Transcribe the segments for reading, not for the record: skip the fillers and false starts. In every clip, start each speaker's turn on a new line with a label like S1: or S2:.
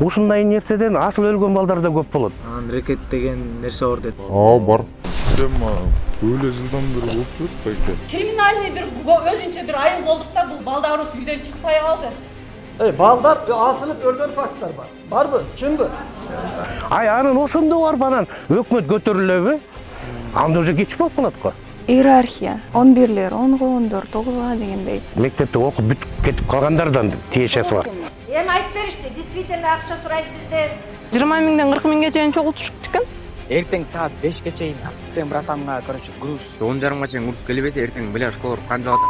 S1: Ушундай нерседен асыл өлгөн балдар да көп болот.
S2: Анан рекет деген нерсе бар дейт.
S3: Бар. Öyle жылдан бери болуп жүрөт байке.
S4: Криминальный бир өзүнчө бир айыл болдук да, бул балдарыбыз үйдөн чыкпай калды.
S5: Балдар асылып өлгөн факттар бар. Барбы? Чынбы?
S1: Анын ошондо барбы анан өкмөт көтөрүлөбү? Анда уже кеч болуп калат го.
S6: Иерархия. 11-лер, 10-го 14, 9-га дегендей.
S1: Мектепте окуп бүтүп кетип калгандардан тиешеси бар.
S7: Эми айтып беришти, действительно акча сурайт бизден.
S6: 20 миңден 40 миңге чейин чогултушуп экен.
S8: Эртең саат 5ке чейин сен братанга, груз 10:30га чейин груз келбесе, эртең беле школа канжалата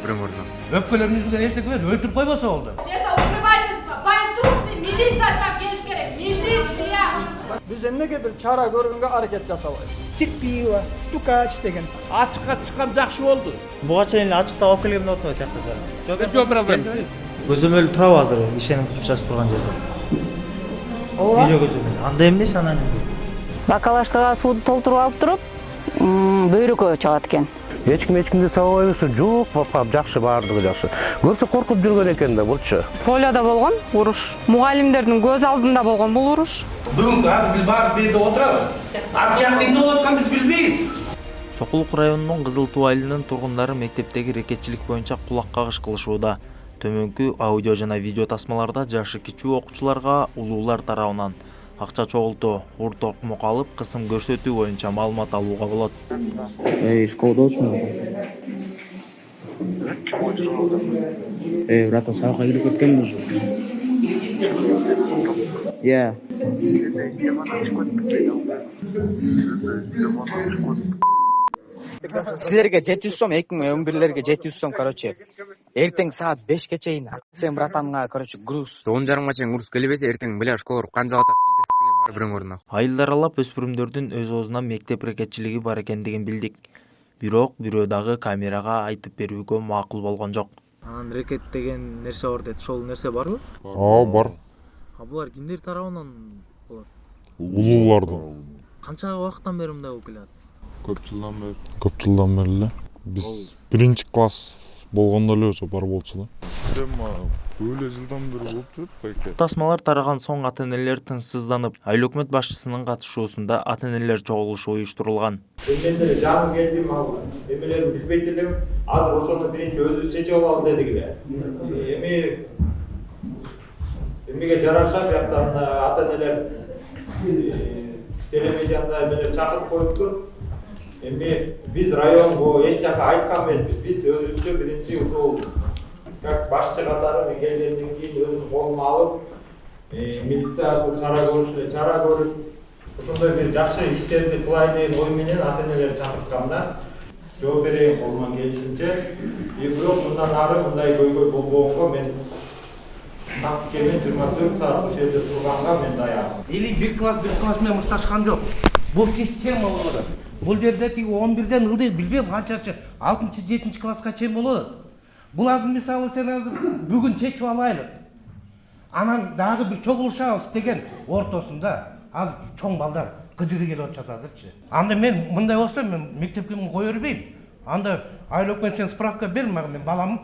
S8: бирөң ордуна.
S1: Өпкөлөрүңүздү эчтеке берип өлтүрүп койбосо болду.
S4: Это укрывательство, по инструкции милиция чак келиш керек, милиция.
S5: Биз эмнеге бир чара көргөнгө аракет жасабайбыз?
S9: Терпиво, стукач деген.
S10: Ачыкка чыккан жакшы болду.
S2: Буга чейин ачыкта алып келгем деп атпайбы тиякта жара.
S10: Жок, проблема.
S2: Көзөмөл турабы азыр ишеним турушасы турган жерде. Видео көзөмөл. Анда эмнеси анан?
S6: Бакалашкага сууду толтуруп алып туруп, бөйрөккө чыгат экен.
S1: Эч кимди сабабай берсе, жок, папа, жакшы, баардыгы жакшы. Көрсө коркуп жүргөн экен да булчу.
S6: Поляда болгон уруш. Мугалимдердин көз алдында болгон бул уруш.
S1: Бүгүн азыр биз баарыбыз бул жерде отурабыз. Ар эмне болуп атканын биз билбейбиз.
S2: Сокулук районунун Кызыл Туу айылынын тургундары мектептеги рекетчилик боюнча кулак кагыш кылышууда. Төмөнкү аудио жана видео тасмаларда жашы кичүү окуучуларга улуулар тарабынан акча чогултуу, урт окмок алып, кысым көрсөтүү боюнча маалымат алууга болот.
S8: Школада очмун. Брата, сабакка кирип кеткенбиз. Силерге 700 сом, 2011-лерге 700 сом, короче. Эртең саат 5ке чейин сен братанга, короче, груз 10:30га чейин груз келбесе, эртең беле школа канжалата бизде сизге бирөң ордуна.
S2: Айылды аралап өспүрүмдөрдүн өз оозунан мектеп рекетчилиги бар экендигин билдик. Бирок бирөө дагы камерага айтып берүүгө макул болгон жок. Анан рекет деген нерсе бар дейт. Ошол нерсе барбы?
S3: Бар.
S2: Булар кимдер тарабынан болот?
S3: Улуулардан.
S2: Канча убакыттан бери мындай болуп келет?
S3: Көп жылдан бери эле. Биз 1-класс болгондо эле ошо бар болчу да. Öyle жылдан бери болуп жүрөт байке.
S2: Тасмалар тараган соң ата-энелер тынчсызданып, айыл өкмөт башчысынын катышуусунда ата-энелер чогулушу уюштурулган.
S10: Эмнелер жаңы келдим ал. Эмелерин билбейт элем. Азыр ошону биринчи өзү чечип алалы дедик эле. Эмеге жараша бияктан ата-энелер телевизионда эмелер чакырып коюптур. Эми биз районго эч жака айткан эмеспиз. Биз өзүбүзчө биринчи ушул как башчы катары келгенден кийин өзүн колуна алып, милиция чара көрүп, ошондой бир жакшы иштерди кылайын деген ой менен ата-энелер чакырткан да. Жооп берейин колуман келишинче. Бирок мындан ары мындай көйгөй болбогонго мен тактикемен 24 саат ошол жерде турганга мен даярмын.
S1: Или 1 класс менен мушташкан жок. Бул система болот. Бул жерде тиги 11ден ылдый билбейм канчачы 6-7 класска чейин болот. Бул азыр мисалы сен азыр бүгүн чечип алайлык. Анан дагы бир чогулушабыз деген ортосунда азыр чоң балдар кыжыры келип атышат азырчы. Анда мен мындай болсо мен мектепке кое бербейм. Анда айыл өкмөт сен справка бер, мен балам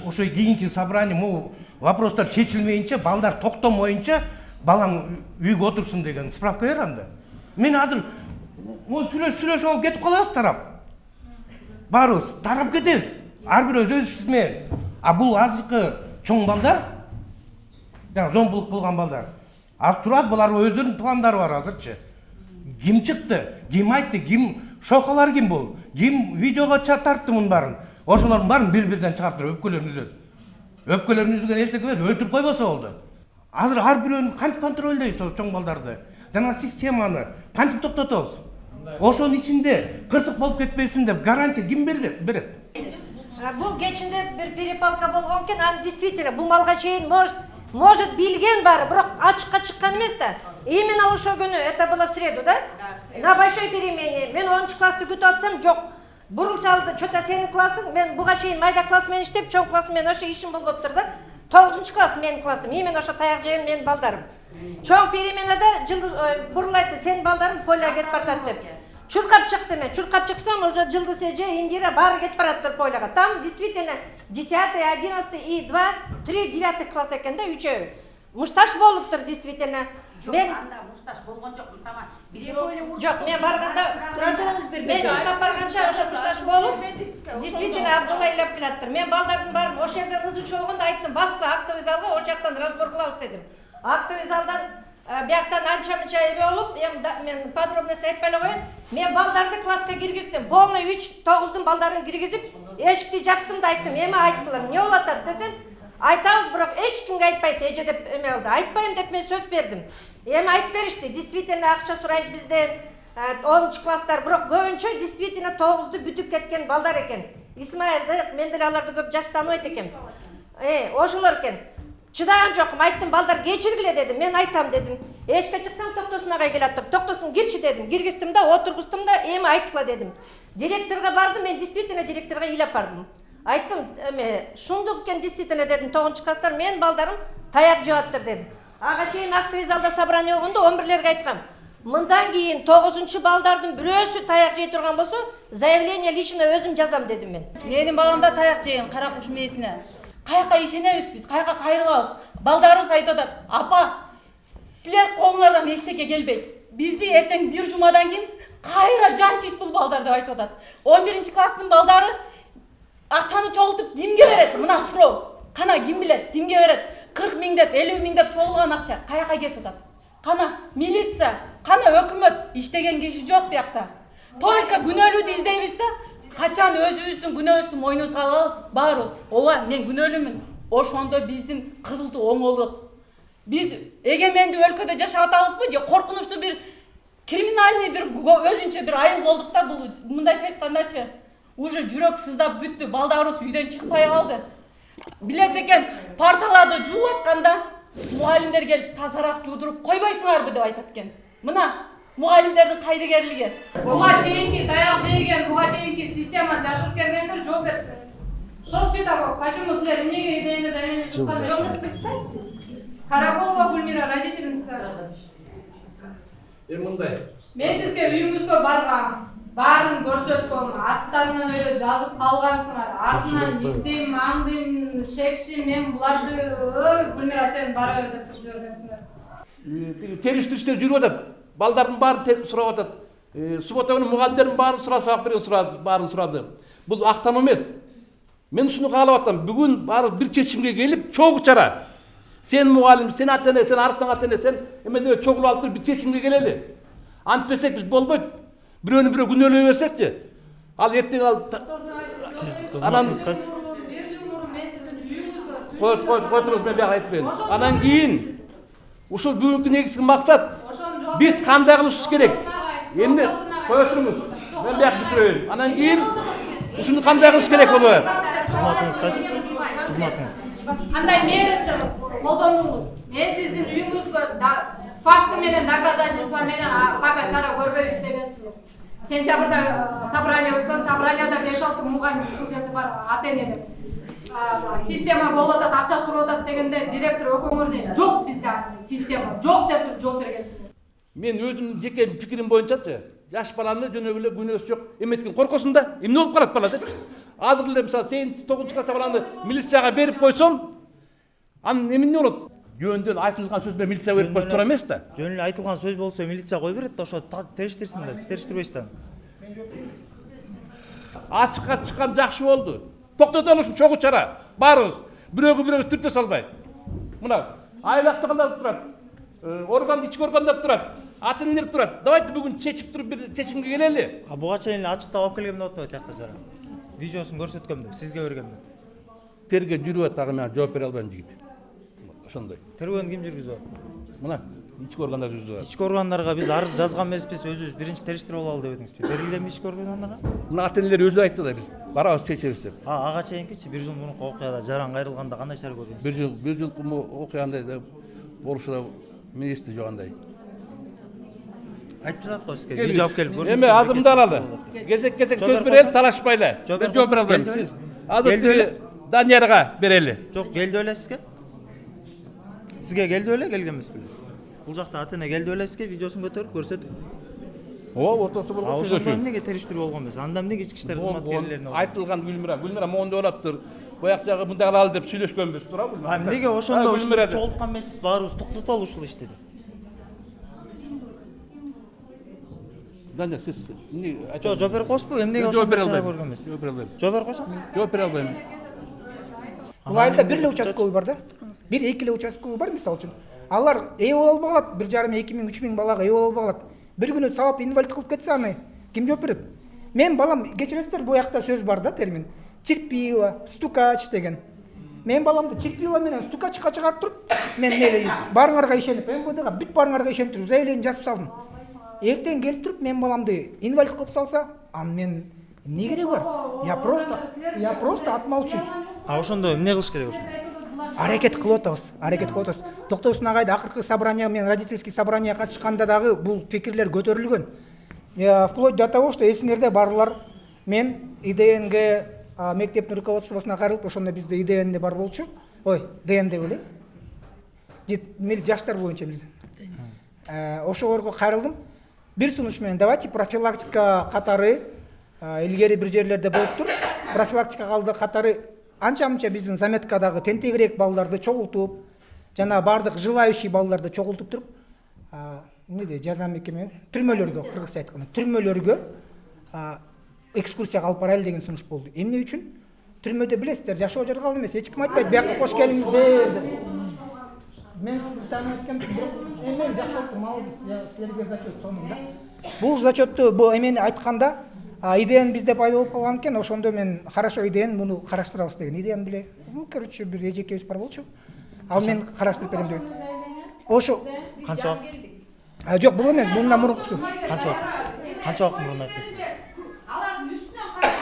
S1: ошо кийинки собрание могу вопростор чечилмейинче, балдар токтомоюнча балам үйгө отурсун деген справка бер анда. Мен азыр сүйлөшүп алып кетип калабыз тарап. Баарыбыз тарап кетебиз. Ар бир өз иши менен. Бул азыркы чоң балдар, зомбулук кылган балдар. Аз турат, булар өздөрүнүн пландары бар азырчы. Ким чыкты, ким айтты, ким шокалар ким бул? Ким видеого тартты мунун баарын? Ошолордун баарын бир-бирден чыгарып туруп өпкөлөрүн үзөт. Өпкөлөрүн үзгөн эчтеке берип өлтүрүп койбосо болду. Азыр ар бирөөнү кантип контролдойбуз ошо чоң балдарды? Жана системаны кантип токтотобуз? Ошонун ичинде кырсык болуп кетпесин деп гарантия ким берет?
S7: Бул кечинде бир перепалка болгон экен, аны действительно бул малга чейин может билген бары, бирок ачыкка чыккан эмес да. Именно ошол күнү, это было в среду, да? На большой перемене. Мен 10-классты күтүп атсам, жок. Бурул чалды, что-то сенин классың, мен буга чейин майда класс менен иштеп, чоң класс менен ошо ишим болуптур да. 9-класс менин классым, именно ошо таяк жеген менин балдарым. Чоң переменада бурул айтты, сенин балдарың Поляга кетип бартат деп. чуркап чыкты мен. Чуркап чыксам, уже Жылдыз эже, Индира баары кетип бараттыр пойлага. Там действительно 10, 11 и 2, 3, 9 класс экен да, үчөө. Мушташ болуптур действительно. Мен
S11: мушташ болгон жок, тамам.
S7: Жок, мен барганда мен чуркап барганча ошо мушташ болуп, действительно Абдулла ыйлап келаттыр. Мен балдардын баарын ошол жерден ызычуу болгондо айттым, баскы актовый залга, ошол жактан разбор кылабыз дедим. Актовый залдан бияктан анча-мынча эме болуп, мен подробности айтпай эле коеюн. Мен балдарды класска киргиздим. Полный 3-9дун балдарын киргизип, эшикти жаптым да айттым, эме айткыла, эмне болуп атат десем, айтабыз, бирок эч кимге айтпайсыз, эже деп эме болду. Айтпайм деп мен сөз бердим. Эми айтып беришти. Действительно акча сурайт бизден 10 класстар, бирок көбүнчө действительно 9ду бүтүп кеткен балдар экен. Исмаилди, мен деле аларды көп жакшы тааныбайт экенмин. Ошолор экен. Чыдаган жокмун, айттым, балдар кечиргиле дедим, мен айтам дедим. Эшикке чыксам Токтосун агай келаттыр. Токтосун кирчи дедим. Киргиздим да, отургуздум да, эми айткыла дедим. Директорго бардым, мен действительно директорго ыйлап бардым. Айттым, шундук экен действительно дедим, 9-класстар мен балдарым таяк жааттыр дедим. Ага чейин актовый залда собрание болгондо 11лерге айткам. Мындан кийин 9 балдардын бирөөсү таяк жей турган болсо, заявление лично өзүм жазам дедим мен.
S11: Менин балам да таяк жеген кара куш мээсине. Каяка ишенебиз биз, каяка кайрылабыз. Балдарыбыз айтып атат, апа, силер колуңардан эчтеке келбейт. Бизди эртең бир жумадан кийин кайра жанчыйт бул балдар деп айтып атат. 11-класстын балдары акчаны чогултуп кимге берет? Мына суроо. Кана ким билет? Кимге берет? 40 миң деп, 50 миң деп чогулган акча каяка кетип атат? Кана милиция, кана өкмөт, иштеген киши жок биякта. Только күнөөлүүдү издейбиз да, качан өзүбүздүн күнөөбүздү мойнубузга алабыз, баарыбыз. Ооба, мен күнөөлүүмүн. Ошондо биздин кызыл ту оңолот. Биз эгемендүү өлкөдө жашап атабызбы же коркунучтуу бир криминальный бир өзүнчө бир айыл болдук да, бул мындайча айткандачы. Уже жүрөк сыздап бүттү, балдарыбыз үйдөн чыкпай калды. Билет экен, парталарды жууп атканда мугалимдер келип тазараак жуудуруп койбойсуңарбы деп айтат экен. Мына мугалимдердин кайдыгерлиги.
S4: Буга чейинки таяк жеген, буга чейинки системаны жашырып келгендер жооп берсин. Соцпедагог, почему силер эмнеге идеяны заменить чыккан жоксуз? Представьтесь. Караколова Гульмира, родительница.
S1: Мындай.
S4: Мен сизге үйүңүзгө баргам, баарын көрсөткөм, аттарынан өйдө жазып калгансыңар. Артынан издейм, аңдыйм, шекши, мен буларды Гульмира сен бара бер деп жүргөнсүңөр.
S1: Териштүү иштер жүрүп атат. Балдардын баарын сурап атат. Суббота күнү мугалимдердин баарын сурасак берген баарын сурады. Бул актам эмес. Мен ушуну каалап атам. Бүгүн баары бир чечимге келип, чогуу чара. Сен мугалим, сен ата-эне, сен арыстан ата-эне, сен эмеде чогулуп алып туруп бир чечимге келели. Антпесек биз болбойт. Бирөөнү бирөө күнөөлөй берсекчи. Ал эртең ал анан
S4: бир жыл мурун мен сиздин үйүңүзгө
S1: кой туруңуз, мен бияка айтпайм. Анан кийин ушул бүгүнкү негизги максат биз кандай кылышыбыз керек? Эмне кой туруңуз. Мен бияка бүтүрөйүн. Анан кийин ушуну кандай кылыш керек болот?
S2: Кызматыңыз кайсы? Кызматыңыз.
S4: кандай мера колдондуңуз? Мен сиздин үйүңүзгө факты менен, доказательства менен пока чара көрбөйбүз дегенсиз. Сентябрда собрание өткөн, собранияда 5-6 мугалим ушул жерде бар ата-эне деп. Система болуп атат, акча сурап атат дегенде директор өкөңөр дейт. Жок бизде система, жок деп туруп жооп бергенсиз.
S1: Мен өзүм жеке пикирим боюнчачы, жаш баланы жөнөкөй эле күнөөсү жок эметкен коркосун да, эмне болуп калат бала деп. Азыр эле мисалы сен 9-класста баланы милицияга берип койсоң, анын эмне болот? Жөндөн айтылган сөз менен милиция берип коюп тура эмес да.
S2: Жөн эле айтылган сөз болсо милиция кой берет да, ошо териштирсин да, сиз териштирбейсиз да.
S1: Ачыкка чыккан жакшы болду. Токтотолу ушун чогуу чара. Баарыбыз бирөөгө түртө салбай. Мына айыл акчалар турат. Орган, ички органдар турат. Ата-энелер турат. Давайте бүгүн чечип туруп бир чечимге келели.
S2: Буга чейин эле ачыктап алып келгем деп атпайбы тиякта жара. Видеосун көрсөткөм деп, сизге бергем деп.
S1: Терге жүрүп атагы мен жооп бере албайм жигит. Ошондой.
S2: Тергөөнү ким жүргүзүп атат?
S1: Мына ички органдар жүргүзүп атат.
S2: Ички органдарга биз арыз жазган эмеспиз, өзүбүз биринчи териштирип алалы деп этиңизби? Берилгенби ички органдарга?
S1: Мына ата-энелер өзү айтты да биз барабыз чечебиз деп.
S2: Ага чейинкичи бир жыл мурунку окуяда жаран кайрылганда кандай чара көрдүңүз?
S1: Бир жыл окуяндой деп болушуна мен эсте жок андай.
S2: Айтып жатат го сизге. Видео алып келип көрсөтүп.
S1: Эме азымды алалы. Кезек сөз берели, талашпайлы. Мен жооп бере албайм. Сиз азыр Даниярга берели.
S2: Жок, келди эле сизге. Сизге келди эле, келген эмес беле. Бул жакта ата-эне келди эле сизге, видеосун көтөрүп көрсөтүп.
S12: Ортосу болгон
S2: Ошондо
S12: сүйлөшүү.
S2: эмнеге териштирүү болгон эмес? Анда эмнеге ички иштер кызматкерлерине?
S12: Айтылган Гүлмира моундай болуптур. Бояк жагы мындай кылалы деп сүйлөшкөнбүз туурабы?
S2: Эмнеге ошондо ушул чогулткан эмессиз? Баарыбыз токтотолу ушул ишти.
S12: Данда сиз
S2: Жок, жооп берип коесузбу? Эмнеге ошондо чара көргөн эмес?
S12: Жооп бере албайм.
S2: Жооп берип коесуз?
S12: Жооп бере албайм.
S9: Бул айылда бир эле участковый бар да. Бир эки эле участковый бар мисалы үчүн. Алар ээ боло албай калат. 1,5-2,000-3,000 балага ээ боло албай калат. Bir günü sağıp invalid kılıp ketse аны kim жооп берет? Мен балам кечиресиздер, бул жакта сөз бар да термин. Терпила, стукач деген. Мен баламды терпила менен стукачка чыгарып туруп, мен эле барыңарга ишенип, МВДга бүт барыңарга ишенип туруп заявление жазып салдым. Эртең келип туруп мен баламды инвалид кылып салса, аны мен эмне кереги бар? Я просто отмолчусь.
S2: А ошондо эмне кылыш керек ошондо?
S9: Аракет кылып атабыз. Токтосун агайды акыркы собрание мен родительский собрание катышканда дагы бул пикирлер көтөрүлгөн. Вплоть до того, что эсиңерде барлар мен ИДНге мектептин руководствосуна кайрылып, ошондо бизде ИДНде бар болчу. Ой, ДН деп эле. Жаштар боюнча биз. Ошолорго кайрылдым. Бир сунуш менен давайте профилактика катары илгери бир жерлерде болуптур. Профилактика катары анча-мынча биздин заметкадагы тентегирээк балдарды чогултуп, жана бардык желающий балдарды чогултуп туруп, эмне жаза мекеме түрмөлөргө, кыргызча айтканда, түрмөлөргө экскурсияга алып барайлы деген сунуш болду. Эмне үчүн? Түрмөдө билесиздер, жашоо жаргал эмес, эч ким айтпайт, бияка кош келиңиздер. Мен сизди таанып эткем, эмне жакшы болуп, молодец, силерге зачет сонунда. Бул зачетту, бул эмени айтканда ИДН бизде пайда болуп калган экен, ошондо мен хорошо ИДН муну караштырабыз деген. ИДН биле, короче, бир эжекебиз бар болчу. Ал мен караштырып берем деген. Ошо
S2: Канча?
S9: Жок, бул эмес, бундан мурункусу.
S2: Канча убакыт мурун айттыңыз?
S13: Алардын үстүнөн карап.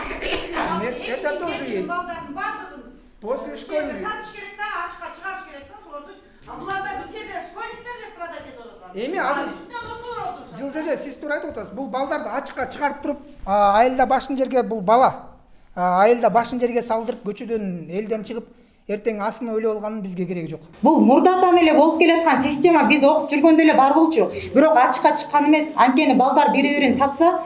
S9: Это тоже есть.
S13: Балдардын бардыгын
S9: После школы.
S13: Тартыш керек да, ачыкка чыгарыш керек да, ошолорду. Буларда бир жерде школьниктер эле страдать этип отурат.
S9: Эми азыр
S13: үстүнөн ошолор отурушат.
S9: Жылдыжа сиз туура айтып атасыз. Бул балдарды ачыкка чыгарып туруп, айылда башын жерге бул бала. Айылда башын жерге салдырып көчөдөн элден чыгып, эртең асын өлүп алганын бизге кереги жок.
S14: Бул мурдатан эле болуп келаткан система биз окуп жүргөндө эле бар болчу. Бирок ачыкка чыккан эмес. Анткени балдар бири-бирин сатса,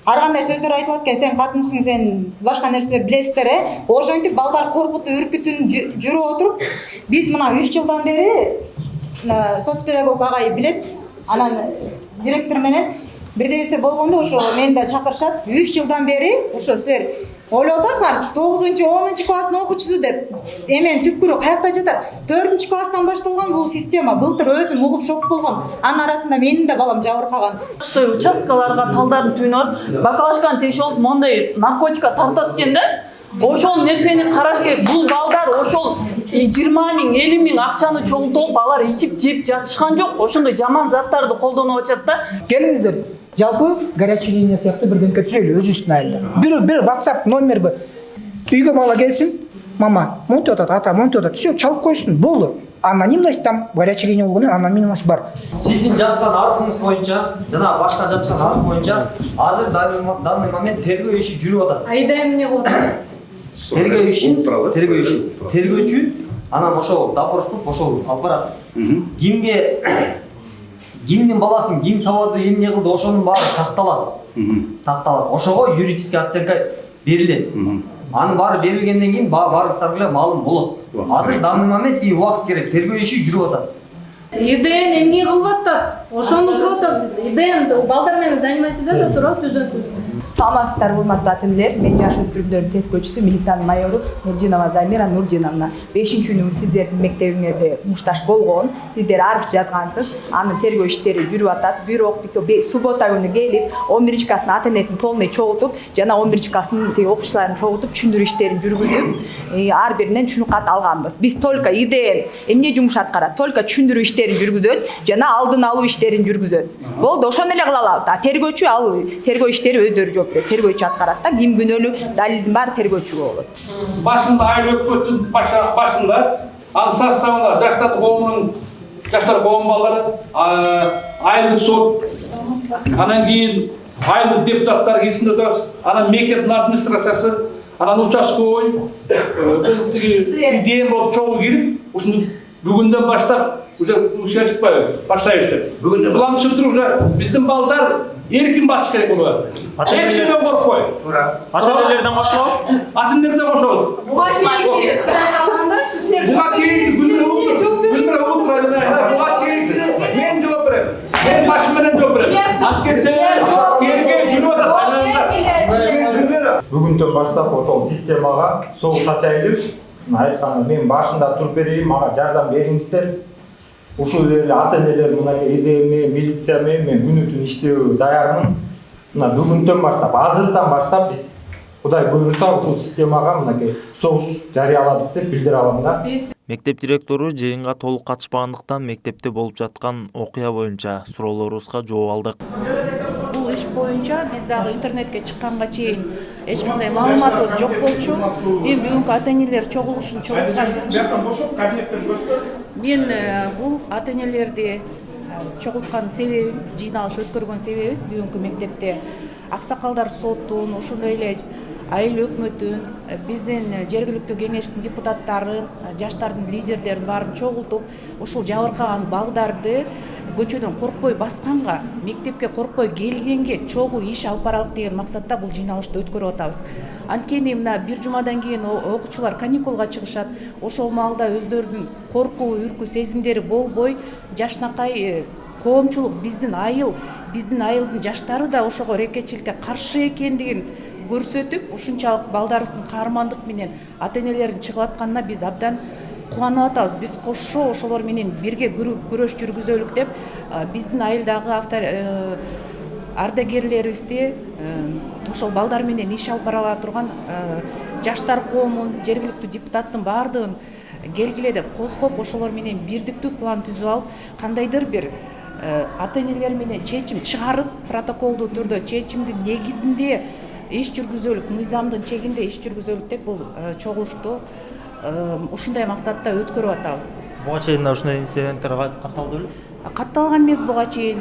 S14: ар кандай сөздөр айтылат экен, сен катынсың, сен башка нерселер билесиздер, Ошентип балдар коркутуп, үркүтүн жүрүп отуруп, биз мына 3 жылдан бери соцпедагог агай билет, анан директор менен бирде нерсе болгондо ошо мени да чакырышат. 3 жылдан бери ошо силер ойлоп атасыңар 9-10 класстын окуучусу деп. Эмен түпкүрү каякта жатат? 4 класстан башталган бул система. Былтыр өзүм угуп шок болгом. Анын арасында менин да балам жабыркаган.
S15: Участкаларга талдарын түйнөп, бакалашканы тешип алып, мондай наркотика тартат экен да. Ошол нерсени караш керек. Бул балдар ошол 20 миң, 50 миң акчаны чоңтоп, алар ичип жеп жатышкан жок. Ошондой жаман заттарды колдонуп атышат да.
S9: Келиңиздер. Жалпы горячий линия сыяктуу бирденке түзөлү өзүбүздүн айылда. Бир WhatsApp номерби. Үйгө бала келсин, мама, монтип атат, ата монтип атат. Всё, чалып койсун, болду. Анонимность там, горячий линия болгондон анонимность бар.
S16: Сиздин жазган арызыңыз боюнча, жана башка жазган арыз боюнча, азыр данный момент тергөө иши жүрүп атат.
S4: Айда эмне кылып атат?
S16: Тергөөчү анан ошол допроступ ошол алып барат. Кимдин баласын, ким сабады, эмне кылды, ошонун баары такталат. Ошого юридический оценка берилет. Анын баары берилгенден кийин баарыбыздарга эле маалым болот. Азыр данный момент убакыт керек, тергөө иши жүрүп атат.
S4: ИДН эмне кылып атат? Ошону сурап атабыз биз. ИДН балдар менен заниматься тууралуу түзөтүбүз.
S14: Саламаттар, урматтуу атендер. Мен жаш өспүрүмдөрдүн теткөөчүсү милициянын майору Нурдинова Замира Нурдиновна. 5-үнү сиздердин мектебиңерде мушташ болгон, сиздер арыз жазгансыз. Анын тергөө иштери жүрүп атат. Бирок суббота күнү келип 11 класстын ата энесин полный чогултуп, жана 11 класстын окуучуларын чогултуп, түшүндүрүү иштерин жүргүзүп, ар биринен түшүнүк алганбыз. Биз только ИДН эмне жумуш аткарат? Только түшүндүрүү иштерин жүргүзөт, жана алдын алуу иштерин жүргүзөт. Болду, ошону эле кыла алабыз. Тергөөчү ал тергөө иштери өздөрү тергөөчү аткарат да, ким күнөөлүү далилдин баары тергөөчүгө болот.
S12: Башында айыл өкмөттүн башында анын составында жаштар коомунун балдары, айылдык сот, анан кийин айылдык депутаттар кирсин өтөбүз, анан мектептин администрациясы, анан участковый, ИДН болуп чогуу кирип, ушуну бүгүндөн баштап уже баштайбыз деп. Буларды түшүндүрүп уже биздин балдар Эркин басыш керек болот. Эч кимден коркпой.
S2: Ата-энелерден кошулабы?
S12: Ата-энелерден кошобуз.
S4: Буга чейинки стресс алганда силер
S12: Буга чейинки Гүлмира Ултурайды. Буга чейинки мен жооп берем. Мен башым менен жооп берем. Анткени сен терге жүрүп атат.
S10: Бүгүндөн баштап ошол системага согуш ачайлып, айтканы мен башында туруп берейин, мага жардам бериңиздер. Ушул эле ата-энелер мынакей ИДМ, милиция менен мен күнү-түн иштөөгө даярмын. Мына бүгүндөн баштап, азырдан баштап биз Кудай буйруса ушул системага мынакей согуш жарыяладык деп билдире алам да.
S2: Мектеп директору жыйынга толук катышпагандыктан мектепте болуп жаткан окуя боюнча суроолорубузга жооп алдык.
S17: Бул иш боюнча биз дагы интернетке чыкканга чейин эч кандай маалыматыбыз жок болчу. Эми бүгүнкү ата-энелер чогулушун чогулткан. Мен бул ата-энелерди чогулткан себебим, жыйналыш өткөргөн себебибиз бүгүнкү мектепте аксакалдар соттун, ошондой эле айыл өкмөтүн, биздин жергиликтүү кеңештин депутаттарын, жаштардын лидерлерин баарын чогултуп, ушул жабыркаган балдарды көчөдөн коркпой басканга, мектепке коркпой келгенге чогуу иш алып баралык деген максатта бул жыйналышты өткөрүп атабыз. Анткени мына бир жумадан кийин окуучулар каникулга чыгышат. Ошол маалда өздөрүнүн коркуу, үркүү сезимдери болбой, жашнакай коомчулук, биздин айылдын жаштары да ошого рекетчиликке каршы экендигин көрсөтүп, ушунчалык балдарыбыздын каармандык менен ата-энелердин чыгып атканына биз абдан кубанып атабыз. Биз кошо ошолор менен бирге күрөш жүргүзөлүк деп биздин айылдагы ардагерлерибизди ошол балдар менен иш алып бара турган жаштар коомун, жергиликтүү депутаттын баардыгын келгиле деп козгоп, ошолор менен бирдиктүү план түзүп алып, кандайдыр бир ата-энелер менен чечим чыгарып, протоколдуу түрдө чечимдин негизинде иш жүргүзөлүк, мыйзамдын чегинде иш жүргүзөлүк деп бул чогулушту ушундай максатта өткөрүп атабыз.
S2: Буга чейин ушундай инциденттер катталды беле?
S17: Катталган эмес буга чейин.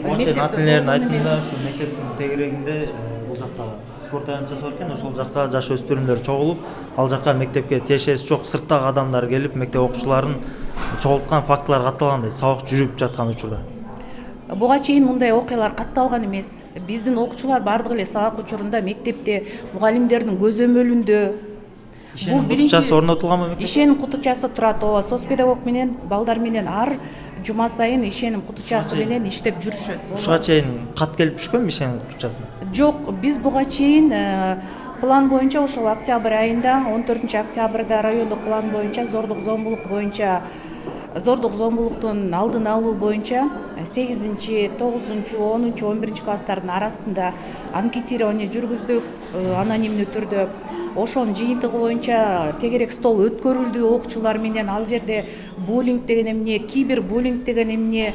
S2: Буга чейин ата-энелердин айтымында ушу мектептин тегерегинде бул жакта спорт аянтчасы бар экен, ошол жакка жаш өспүрүмдөр чогулуп, ал жакка мектепке тиешеси жок сырттагы адамдар келип, мектеп окуучуларын чогулткан фактылар катталган дейт, сабак жүрүп жаткан учурда.
S17: Буга чейин мындай окуялар катталган эмес. Биздин окуучулар бардыгы эле сабак учурунда мектепте, мугалимдердин көзөмөлүндө
S2: Ишеним кутучасы орнотулганбы мектепте?
S17: Ишеним кутучасы турат, ооба. Соц педагог менен балдар менен ар жума сайын ишеним кутучасы менен иштеп жүрүшөт.
S2: Ушуга чейин кат келип түшкөнбү ишеним кутучасына?
S17: Жок, биз буга чейин план боюнча ошол октябрь айында, 14-октябрда райондук план боюнча зордук зомбулуктун алдын алуу боюнча 8-9, 10, 11 класстардын арасында анкетирование жүргүздүк, анонимдүү түрдө. Ошонун жыйынтыгы боюнча тегерек стол өткөрүлдү окуучулар менен. Ал жерде буллинг деген эмне, кибербуллинг деген эмне,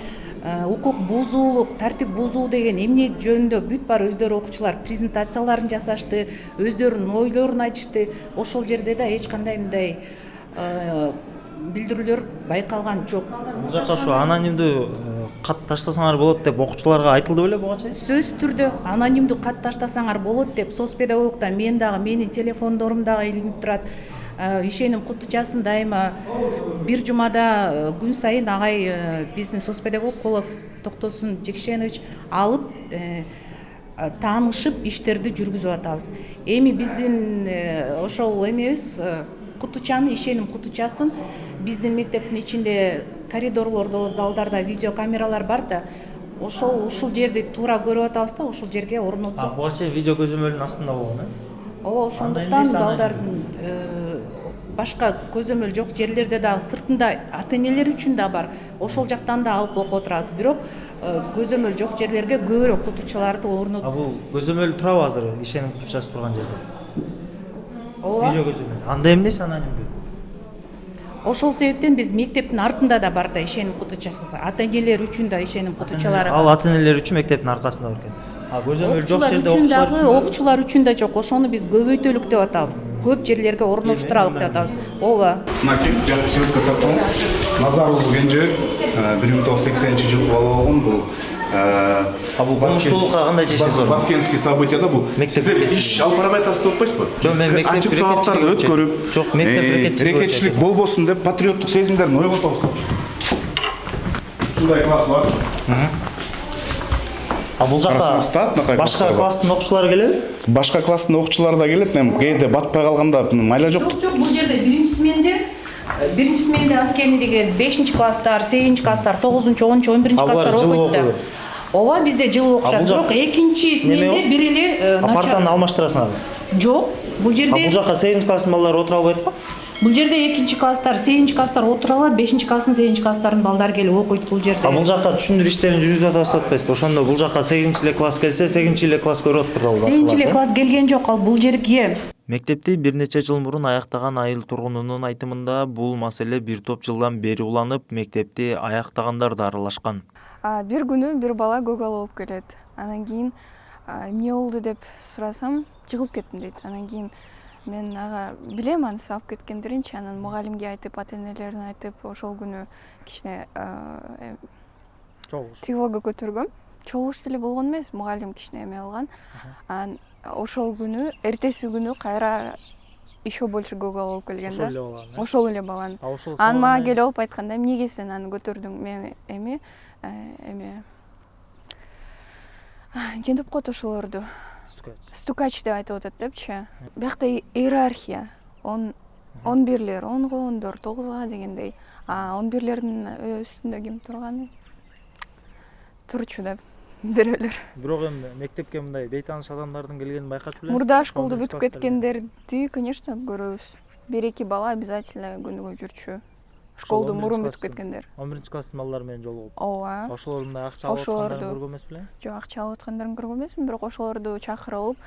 S17: укук бузуулук, тартип бузуу деген эмне жөнүндө бүт бар өздөрү окуучулар презентацияларын жасашты, өздөрүнүн ойлорун айтышты. Ошол жерде да эч кандай мындай билдирүүлөр байкалган жок.
S2: Бул жакка ушу анонимдүү кат таштасаңар болот деп окуучуларга айтылды беле буга чейин?
S17: Сөзсүз түрдө анонимдүү кат таштасаңар болот деп соц педагог да, мен дагы, менин телефондорум дагы илинип турат. Ишеним кутучасын дайыма бир жумада күн сайын агай биздин соц педагог Колов Токтосун Жекшенович алып таанышып иштерди жүргүзүп атабыз. Эми биздин ошол эмебиз кутучаны, ишеним кутучасын биздин мектептин ичинде коридорлордо, залдарда видеокамералар бар да, ушул жерди туура көрүп атабыз да, ушул жерге орнотсок.
S2: Буга чейин видео көзөмөлдүн астында болгон,
S17: Ооба, ошондуктан балдардын башка көзөмөл жок жерлерде дагы сыртында ата-энелер үчүн да бар. Ошол жактан да алып окуп отурабыз. Бирок көзөмөл жок жерлерге көбүрөөк кутучуларды орнотуп.
S2: Бул көзөмөл турабы азыр ишеним кутучасы турган жерде?
S17: Ооба.
S2: Видео көзөмөл. Анда эмнеси анонимдүү?
S17: Ошол себептен биз мектептин артында да бар да ишеним кутучасы. Ата-энелер үчүн да ишеним кутучалары.
S2: Ал ата-энелер үчүн мектептин аркасында бар экен. Көзөмөл жок жерде
S17: окуучулар үчүн да жок. Ошону биз көбөйтөлүк деп атабыз. Көп жерлерге орноштуралык деп атабыз. Ооба.
S18: Мынакей Сүйөткө Токтом, Назарулов Кенже, 1980-жылы болгон бул
S2: бул комуштуулукка кандай тиешеси бар?
S18: Бабкенский событияда бул сиздер иш алып барбай атасыздар окпойсузбу?
S2: Жок, мен мектеп
S18: ачык сабактарды өткөрүп,
S2: жок, мектеп
S18: рекетчилик болбосун деп патриоттук сезимдерин ойготобуз. Ушундай класс бар.
S2: бул жакка башка класстын окуучулары келеби?
S18: Башка класстын окуучулары да келет, кээде батпай калганда майла жок.
S17: Жок, бул жерде биринчи сменде анткени деген 5-класстар, 8-класстар, 9-чу, 10-чу, 11-класстар окуйт да. Ооба, бизде жылы окушат. Бирок экинчи сменде бир эле
S2: апартаны алмаштырасыңар.
S17: Жок, бул жерде
S2: бул жакка 8-класстын балдары отура албайт го?
S17: Бул жерде 2-класстар, 8-класстар отура алат, 5-класстын, 8-класстарын балдар келип окуйт бул жерде.
S2: Бул жакка түшүндүрүү иштерин жүргүзүп атпайсызбы? Ошондо бул жакка 8-эле класс келсе, 8-эле класс көрүп атпайбы?
S17: 8-эле класс келген жок, ал бул жерге.
S2: Мектепти бир нече жыл мурун аяктаган айыл тургунунун айтымында бул маселе бир топ жылдан бери уланып, мектепти аяктагандар да аралашкан.
S19: Бир күнү бир бала гөгөл алып келет. Анан кийин эмне болду деп сурасам, жыгылып кеттим дейт. Анан кийин мен ага билем аны салып кеткендеринчи, анан мугалимге айтып, ата-энелерине айтып, ошол күнү кичине тревога көтөргөм. Чогулуш деле болгон эмес, мугалим кичине эме алган. Анан ошол күнү, эртеси күнү кайра еще больше гөгөл алып келген да. Ошол эле баланы. Анан мага келип алып айтканда, эмнеге сен аны көтөрдүң? Мен эме эмне деп коет ошолорду? Стукач деп айтып атат депчи. Биякта иерархия. 11-лер 10го, 10дор 9га дегендей. 11-лердин үстүндө ким турганы? Турчу деп бирөөлөр.
S2: Бирок эми мектепке мындай бейтааныш адамдардын келгенин байкачу белесиз?
S19: Мурда школду бүтүп кеткендерди, конечно, көрөбүз. 1-2 бала обязательно күнүгө жүрчү. Школду мурун бүтүп кеткендер.
S2: 11-класстын балдары менен жолугуп.
S19: Ооба.
S2: Ошолор мындай акча алып аткандарын көргөн эмес белең?
S19: Жок, акча алып аткандарын көргөн эмесмин, бирок ошолорду чакырып алып,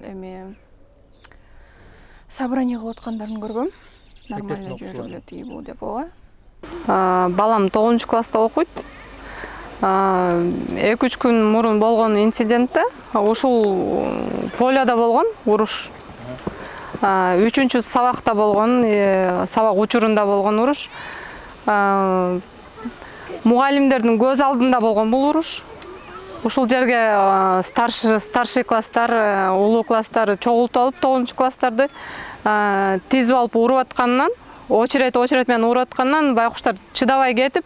S19: эме собрание кылып аткандарын көргөм. Нормально жүрүлөт тийбу деп, ооба.
S20: Балам 9-класста окуйт. 2-3 күн мурун болгон инцидентте ушул поляда болгон уруш. 3-чү сабакта болгон, сабак учурунда болгон уруш. Мугалимдердин көз алдында болгон бул уруш. Ушул жерге старший класстар, улуу класстар чогултуп алып, 9-класстарды тизип алып уруп аткандан, очередь менен уруп аткандан байкуштар чыдабай кетип,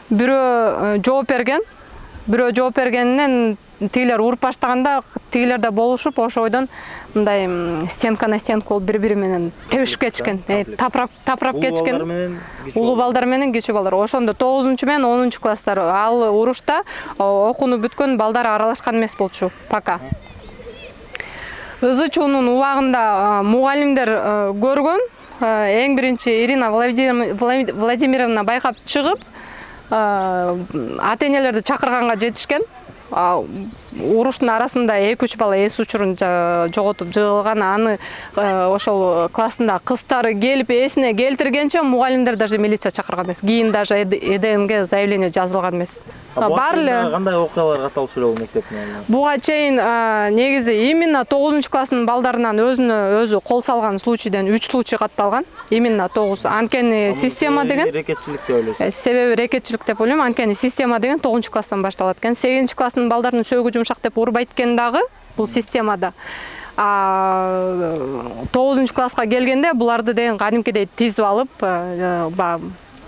S20: бирөө жооп бергенинен тигилер уруп баштаганда, тигилер да болушуп, ошо ойдон мындай стенка на стенку болуп бири-бири менен тебишип кетишкен, тапрап кетишкен. Улуу балдар менен кичүү балдар. Ошондо 9-чу менен 10-чу класстар ал урушта окууну бүткөн балдар аралашкан эмес болчу пока. ызычуунун убагында мугалимдер көргөн, эң биринчи Ирина Владимировна байкап чыгып, ата-энелерди чакырганга жетишкен. Уруштун арасында 2-3 бала эс учурун жоготуп жыгылган, аны ошол классында кыздары келип эсине келтиргенче мугалимдер даже милиция чакырган эмес. Кийин даже ЭДНге заявление жазылган эмес. Бар эле
S2: кандай окуялар катталчу эле бул мектептин?
S20: Буга чейин негизи именно 9 класстын балдарынан өзүнө кол салган случайден 3 случай катталган. Именно 9. Анткени система деген
S2: рекетчилик деп ойлойсуз.
S20: Себеби рекетчилик деп ойлойм. Анткени система деген 9 класстан башталат экен. 8 класстын балдарын сөөгү жумшак деп урбайт экен дагы бул системада. 9 класска келгенде буларды деген кадимкидей тизип алып,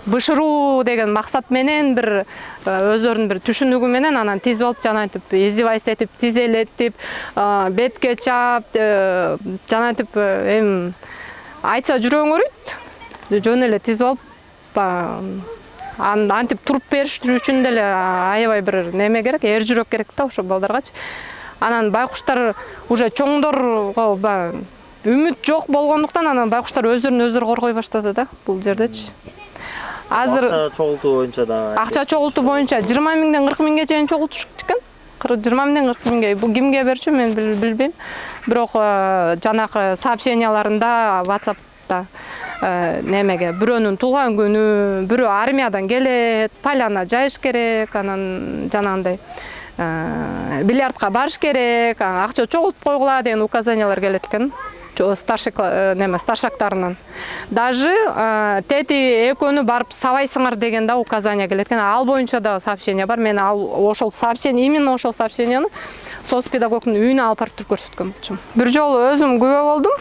S20: бышыруу деген максат менен бир өздөрүнүн бир түшүнүгү менен анан тизип алып, жана айтып издевательство этип, тизелетип, бетке чаап, жана айтып айтса жүрөгүң ооруйт, жөн эле тизип алып, антип туруп бериш үчүн деле аябай бир неме керек, эр жүрөк керек да ошо балдаргачы. Анан байкуштар уже чоңдорго үмүт жок болгондуктан анан байкуштар өздөрүн коргой баштады да бул жердечи. Азыр
S2: акча чогултуу боюнча да.
S20: Акча чогултуу боюнча 20 миңден 40 миңге чейин чогултушат экен. 20 миңден 40 миңге. Бул кимге берчү мен билбейм. Бирок жанакы сообщенияларында WhatsApp'та немеге бирөөнүн туулган күнү, бирөө армиядан келет, поляна жайыш керек, анан жанагындай бильярдка барыш керек, акча чогултуп койгула деген указаниялар келет экен. Старшактарынан. Даже тети экөөнү барып сабайсыңар деген да указания келет экен. Ал боюнча да сообщение бар. Мен ошол сообщение, именно ошол сообщенияны соцпедагогдун үйүнө алып барып туруп көрсөткөн болчумун. Бир жолу өзүм күбө болдум.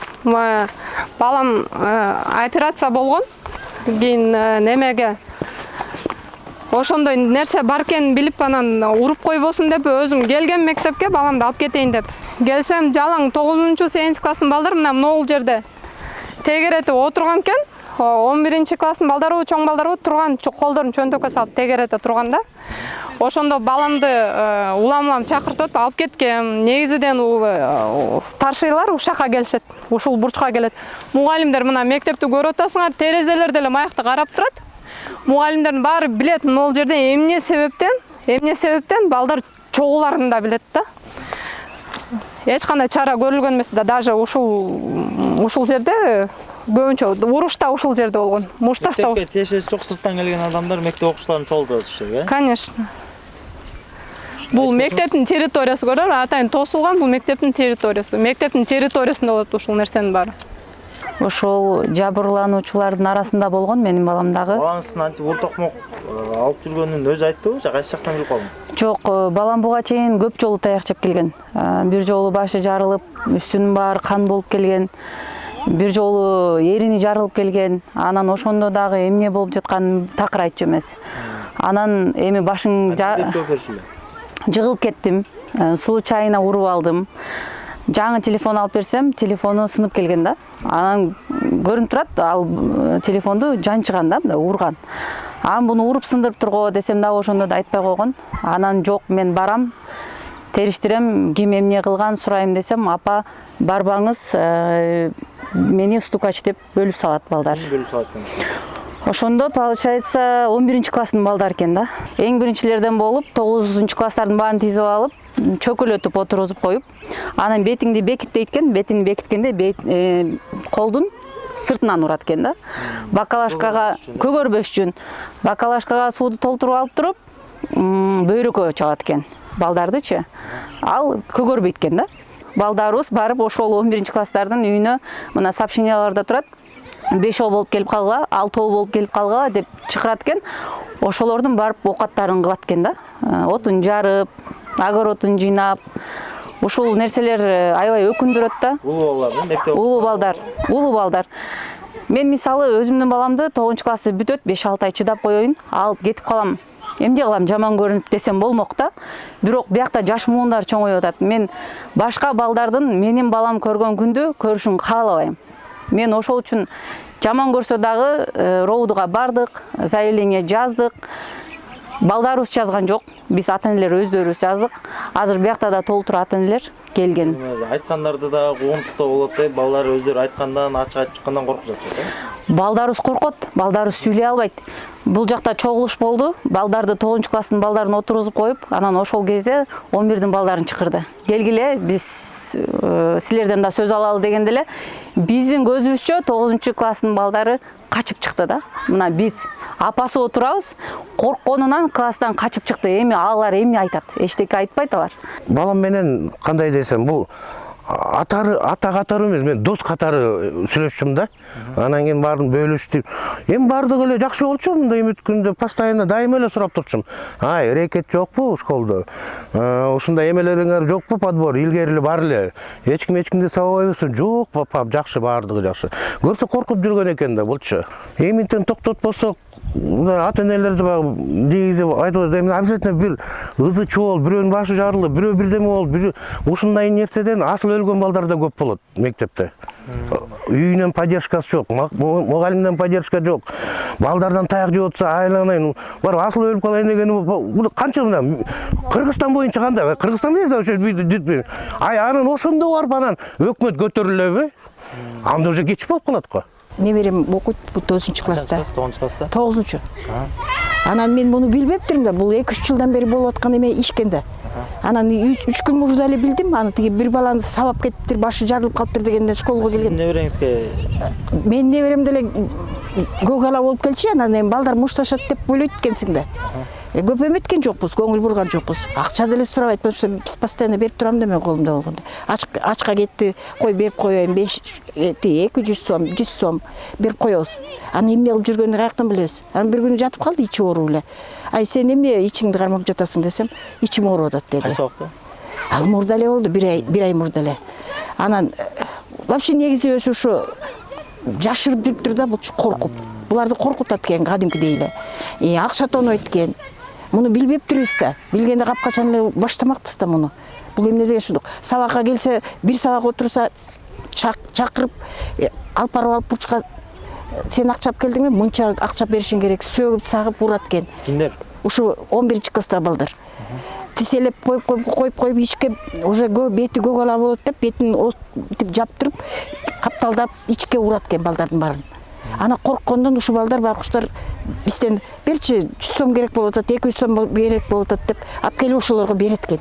S20: Балам операция болгон. Кийин немеге ошондой нерсе бар экенин билип анан уруп койбосун деп өзүм келгем мектепке баламды алып кетейин деп. Келсем жалаң 9-8 класстын балдары мына могул жерде тегеретип отурган экен. 11 класстын балдары, чоң балдары турган, колдорун чөнтөккө салып тегерете турган да. Ошондо баламды улам чакыртып алып кеткем. Негизиден старшыйлар ушакка келишет, ушул бурчка келет. Мугалимдер мына мектепти көрүп атасыңар, терезелер деле маякты карап турат. Мугалимдердин баары билет, могул жерде эмне себептен балдар чогуларын да билет да. Эч кандай чара көрүлгөн эмес да, даже ушул жерде көбүнчө уруш да ушул жерде болгон. Мушташ да.
S2: Мектепке тиешеси жок сырттан келген адамдар мектеп окуучуларын чогултат, э?
S20: Конечно. Бул мектептин территориясы көрөр, атайын тосулган бул мектептин территориясы. Мектептин территориясында болот ушул нерсенин баары.
S6: Ошол жабырлануучулардын арасында болгон менин балам дагы.
S2: Балаңыздын антип ур токмок алып жүргөнүн өзү айттыбы, же кайсы жактан билип калдыңыз?
S6: Жок, балам буга чейин көп жолу таяк жеп келген. Бир жолу башы жарылып, үстүнүн баары кан болуп келген. Бир жолу эрини жарылып келген. Анан ошондо дагы эмне болуп жатканын такыр айтчу эмес. Анан эми башың жыгылып кеттим. Случайно уруп алдым. Жаңы телефон алып берсем, телефону сынып келген да. Анан көрүнүп турат, ал телефонду жанчыган да, урган. Анан буну уруп сындырып турго десем да ошондо да айтпай койгон. Анан жок, мен барам, териштирем, ким эмне кылган сурайм десем, апа барбаңыз, мени стукач деп бөлүп салат балдар. Ошондо получается 11 класстын балдар экен да. Эң биринчилерден болуп 9 класстардын баарын тизип алып, чөкөлөтүп отургузуп коюп, анан бетиңди бекит дейт экен, бетин бекиткенде колдун сыртынан урат экен да. Бакалашкага көгөрбөш үчүн бакалашкага сууду толтуруп алып туруп, бөйрөккө чалат экен балдардычы. Ал көгөрбөйт экен да. Балдарыбыз барып ошол 11 класстардын үйүнө мына сообщенияларда турат. 5 болуп келип калгыла, 6 болуп келип калгыла деп чакырат экен. Ошолордун барып окаттарын кылат экен да. Отун жарып, огородун жыйнап, ушул нерселер аябай өкүндүрөт да. Улуу балдар. Мен мисалы өзүмдүн баламды 9 классты бүтөт, 5-6 ай чыдап коеюн, алып кетип калам. Эмне кылам, жаман көрүнүп десем болмок да. Бирок биякта жаш муундар чоңоюп атат. Мен башка балдардын менин балам көргөн күндү көрүшүн каалабайм. Мен ошол үчүн жаман көрсө дагы роудуга бардык, заявление жаздык. Балдарыбыз жазган жок. Биз ата-энелер өздөрүбүз жаздык. Азыр биякта да толтур ата-энелер келген.
S2: Айткандарды да куугунтуктоо болот деп, балдар өздөрү айткандан, ачык айтып чыккандан коркуп жатышат, э?
S6: Балдарыбыз коркот, балдарыбыз сүйлөй албайт. Бул жакта чогулуш болду. Балдарды 9 класстын балдарын отургузуп коюп, анан ошол кезде 11дин балдарын чакырды. Келгиле, биз силерден да сөз алалы дегенде эле биздин көзүбүзчө 9 класстын балдары качып чыкты да. Мына биз апасы отурабыз, коркконунан класстан качып чыкты. Эми алар эмне айтат? Эчтеке айтпайт алар.
S1: Балам менен кандай десем, бул ата катары эмес, мен дос катары сүйлөшчүм да. Анан кийин баарын бөлүштүп. Эми бардыгы эле жакшы болчу, мындай үмүткүндө постоянно дайыма эле сурап турчум. Рекет жокпу школдо? Ушундай эмелериңер жокпу, подбор илгери эле бар эле. Эч кимди сабабайбысың? Жок, папа, жакшы, бардыгы жакшы. Көрсө коркуп жүргөн экен да булчу. Эминтен токтотпосок, ата-энелерди негизи айтып атат, обязательно бир ызы чуол, бирөөнүн башы жарылып, бирөө бирдеме болуп, ушундай нерседен асыл өлгөн балдар да көп болот мектепте. Үйүнөн поддержкасы жок, мугалимден поддержка жок. Балдардан таяк жеп атса, айланайын, барып асыл өлүп калайын деген, бул канча мына Кыргызстан боюнча кандай? Кыргызстан эмес да ошо бүт. Анан ошондо барып анан өкмөт көтөрүлөбү? Анда уже кеч болуп калат го.
S21: Неберем окуйт 9 класста.
S2: 9 класста?
S21: 9. Анан мен буну билбептирмин да, бул 2-3 жылдан бери болуп аткан эме ишкен да. Анан 3 күн мурда эле билдим, аны тиги бир баланы сабап кетиптир, башы жарылып калыптыр дегенден школго келген.
S2: Сиздин небереңизге?
S21: Менин неберем деле көк ала болуп келчү, анан эми балдар мушташат деп ойлойт экенсиң да. Көп эметкен жокпуз, көңүл бурган жокпуз. Акча деле сурабайт, потому что биз постоянно берип турам да мен колумда болгондо. Ачка кетти, кой берип коеюн, 200 сом, 100 сом берип коебуз. Аны эмне кылып жүргөнүн каяктан билебиз? Анан бир күнү жатып калды, ичи ооруп эле. Ай, сен эмне ичиңди кармап жатасың десем, ичим ооруп атат деди.
S2: Кайсы убакта?
S21: Ал мурда эле болду, бир ай мурда эле. Анан вообще негизи өзү ушу жашырып жүрүптүр да, бул коркуп. Буларды коркутат экен кадимкидей эле. Акча тонойт экен. Муну билбептирбиз да. Билгенде капкачан эле баштамакпыз да муну. Бул эмне деген ушундук. Сабакка келсе, бир сабак отурса чакырып алып барып алып бурчка сен акча алып келдиңби? Мынча акча беришиң керек. Сөгүп сагып урат экен.
S2: Кимдер?
S21: Ушу 11-класста балдар. Тиселеп коюп ичке уже бети көгала болот деп бетин тип жаптырып, капталдап ичке урат экен балдардын баарын. Ана корккондон ушу балдар байкуштар бизден берчи 100 сом керек болуп атат, 200 сом керек болуп атат деп алып келип ошолорго берет экен.